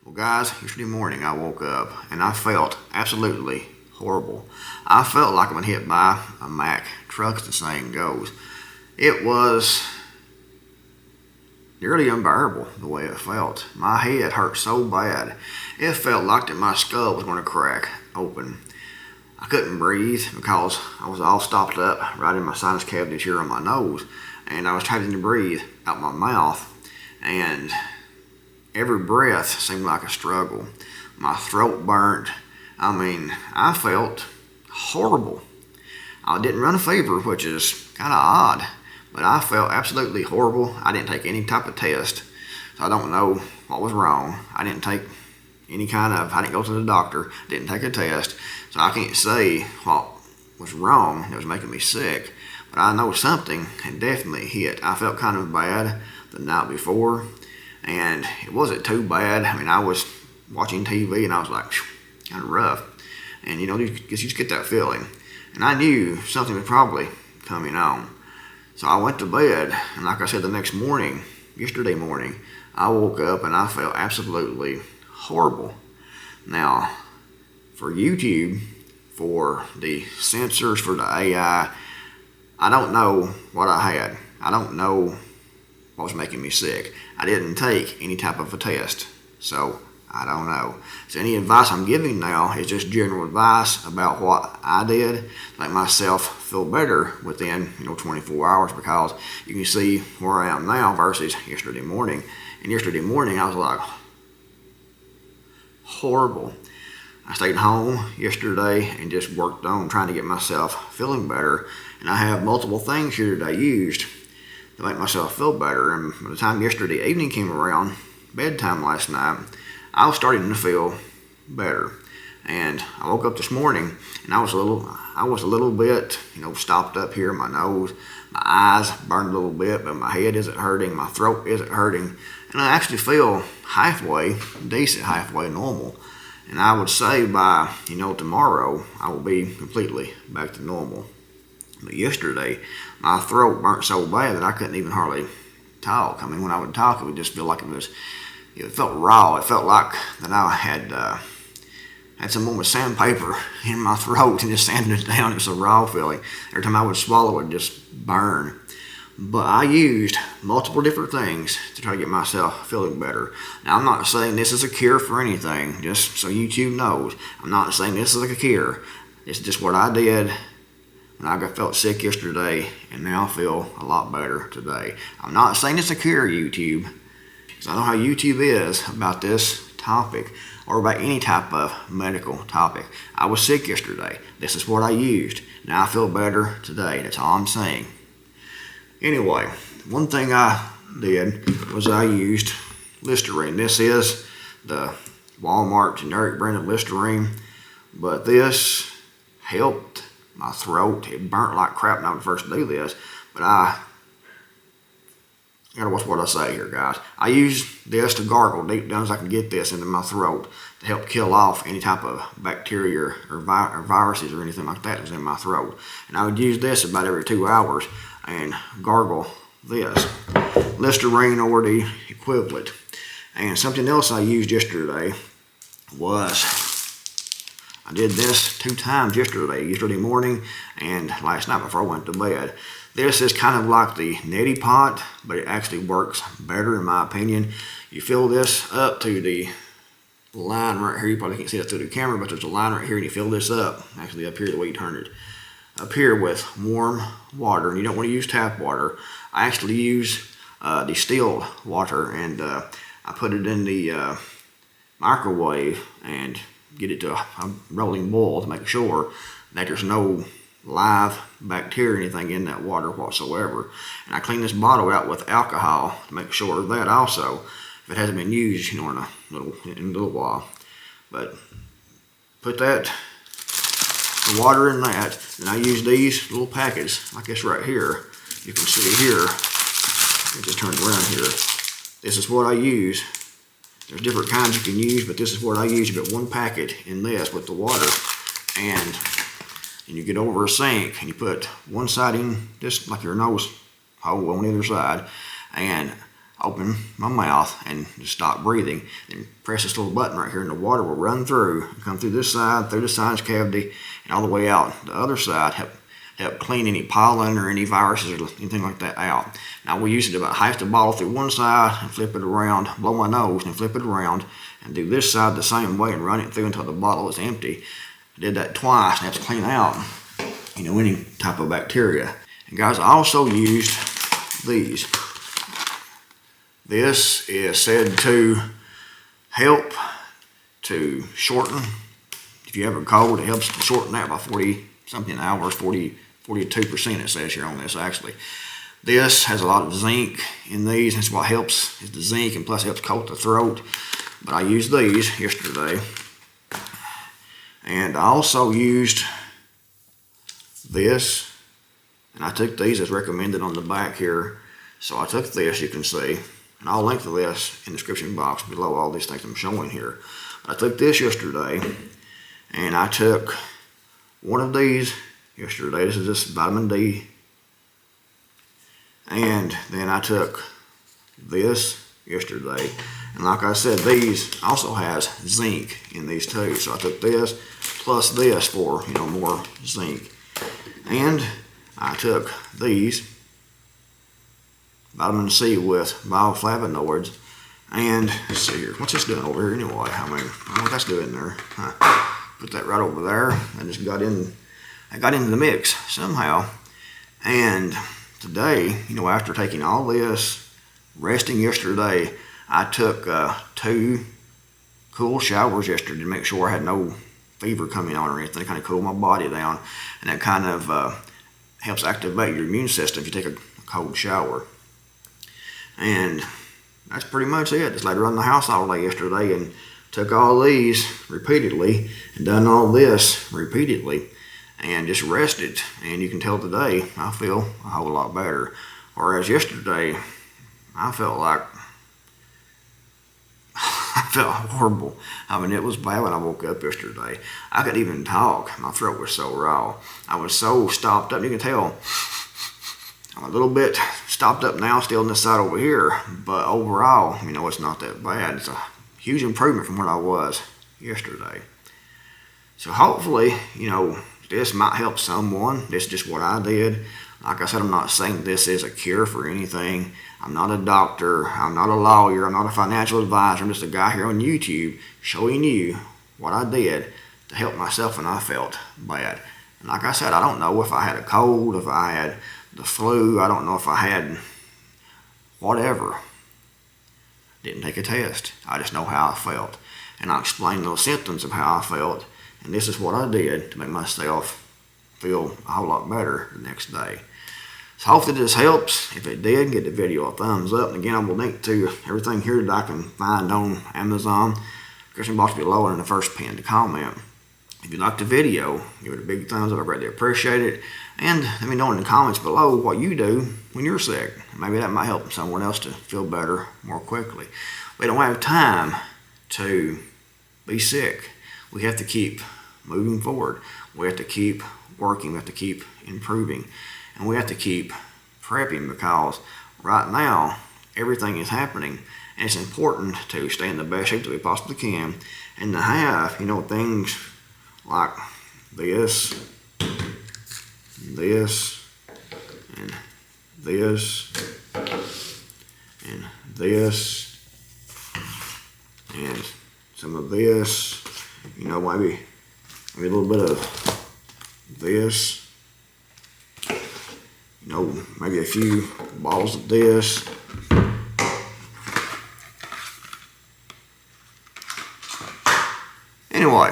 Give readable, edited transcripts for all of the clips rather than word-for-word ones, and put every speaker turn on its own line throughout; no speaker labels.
Well, guys, yesterday morning I woke up and I felt absolutely horrible. I felt like I'd been hit by a Mack truck, as the saying goes. It was nearly unbearable the way it felt. My head hurt so bad. It felt like that my skull was going to crack open. I couldn't breathe because I was all stopped up right in my sinus cavity here on my nose, and I was trying to breathe out my mouth, and every breath seemed like a struggle. My throat burnt. I felt horrible. I didn't run a fever, which is kind of odd, but I felt absolutely horrible. I didn't take any type of test, so I don't know what was wrong. I didn't go to the doctor, didn't take a test, so I can't say what was wrong that was making me sick, but I know something had definitely hit. I felt kind of bad the night before, and it wasn't too bad. I was watching TV and I was like, kind of rough. And you just get that feeling. And I knew something was probably coming on. So I went to bed, and like I said, yesterday morning, I woke up and I felt absolutely horrible. Now, for YouTube, for the sensors, for the AI, I don't know what I had. I don't know what was making me sick. I didn't take any type of a test, so I don't know. So any advice I'm giving now is just general advice about what I did to make myself feel better within 24 hours, because you can see where I am now versus yesterday morning. And yesterday morning I was like horrible. I stayed home yesterday and just worked on trying to get myself feeling better, and I have multiple things here that I used to make myself feel better. And by the time yesterday evening came around, bedtime last night, I was starting to feel better. And I woke up this morning and I was a little bit, stopped up here in my nose. My eyes burned a little bit, but my head isn't hurting, my throat isn't hurting, and I actually feel decent, halfway normal. And I would say by, tomorrow, I will be completely back to normal. But yesterday, my throat burnt so bad that I couldn't even hardly talk. When I would talk, it would just feel like it felt raw. It felt like that I had someone with sandpaper in my throat and just sanded it down. It was a raw feeling. Every time I would swallow, it would just burn. But I used multiple different things to try to get myself feeling better. Now, I'm not saying this is a cure for anything, just so YouTube knows. I'm not saying this is a cure. It's just what I did when I felt sick yesterday, and now I feel a lot better today. I'm not saying it's a cure, YouTube, because I know how YouTube is about this topic or about any type of medical topic. I was sick yesterday. This is what I used. Now I feel better today. That's all I'm saying. Anyway, one thing I did was I used Listerine. This is the Walmart generic brand of Listerine, but this helped my throat. It burnt like crap when I would first do this, but I gotta watch what I say here, guys. I use this to gargle deep down as I can get this into my throat to help kill off any type of bacteria or viruses or anything like that was in my throat. And I would use this about every 2 hours and gargle this Listerine or the equivalent. And something else I used yesterday was I did this 2 times yesterday morning and last night before I went to bed. This is kind of like the neti pot, but it actually works better in my opinion. You fill this up to the line right here. You probably can't see that through the camera, but there's a line right here, and you fill this up, actually up here the way you turn it, up here with warm water. And you don't want to use tap water. I actually use distilled water, and I put it in the microwave and get it to a rolling boil to make sure that there's no live bacteria or anything in that water whatsoever. And I clean this bottle out with alcohol to make sure of that also, if it hasn't been used in a little while. But put the water in that, and I use these little packets like this right here. You can see here, let me just turn it around here. This is what I use. There's different kinds you can use, but this is what I use. You put one packet in this with the water, and you get over a sink, and you put one side in, just like your nose hole on either side, and open my mouth and just stop breathing. Then press this little button right here and the water will run through, come through this side, through the sinus cavity, and all the way out the other side, help clean any pollen or any viruses or anything like that out. Now we use it about half the bottle through one side and flip it around, blow my nose and flip it around, and do this side the same way and run it through until the bottle is empty. I did that twice and that's clean out, any type of bacteria. And guys, I also used these. This is said to help to shorten. If you have a cold, it helps shorten that by 40 something hours, 42% it says here on this actually. This has a lot of zinc in these. That's what helps is the zinc, and plus it helps coat the throat. But I used these yesterday. And I also used this, and I took these as recommended on the back here. So I took this, you can see, and I'll link to this in the description box below all these things I'm showing here. I took this yesterday, and I took one of these yesterday. This is just vitamin D. And then I took this yesterday. And like I said, these also has zinc in these too. So I took this plus this for, more zinc. And I took these, vitamin C with bioflavonoids. And let's see here, what's this doing over here anyway? I don't know what that's doing there. Put that right over there. I just got into the mix somehow. And today, after taking all this, resting yesterday, I took 2 cool showers yesterday to make sure I had no fever coming on or anything, kind of cool my body down. And that kind of helps activate your immune system if you take a cold shower. And that's pretty much it. Just laid around the house all day yesterday and took all these repeatedly and done all this repeatedly and just rested. And you can tell today I feel a whole lot better. Whereas yesterday I felt like I felt horrible. It was bad when I woke up yesterday. I couldn't even talk. My throat was so raw. I was so stopped up. You can tell I'm a little bit stopped up now, still on this side over here. But overall, it's not that bad. It's a huge improvement from what I was yesterday. So hopefully, this might help someone. This is just what I did. Like I said, I'm not saying this is a cure for anything. I'm not a doctor. I'm not a lawyer. I'm not a financial advisor. I'm just a guy here on YouTube showing you what I did to help myself when I felt bad. And like I said, I don't know if I had a cold, if I had the flu. I don't know if I had whatever. Didn't take a test. I just know how I felt. And I explained those symptoms of how I felt. And this is what I did to make myself feel a whole lot better the next day. So hopefully this helps. If it did, give the video a thumbs up. And again, I will link to everything here that I can find on Amazon. Description box below and in the first pinned comment. If you liked the video, give it a big thumbs up. I greatly appreciate it. And let me know in the comments below what you do when you're sick. Maybe that might help someone else to feel better more quickly. We don't have time to be sick. We have to keep moving forward. We have to keep working. We have to keep improving. And we have to keep prepping, because right now everything is happening. And it's important to stay in the best shape that we possibly can, and to have, things like this, and this, and this, and some of this, maybe a little bit of this, maybe a few bottles of this. Anyway,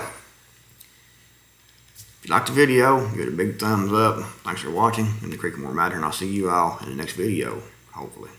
if you liked the video, give it a big thumbs up. Thanks for watching in the Creekmore Matter, and I'll see you all in the next video, hopefully.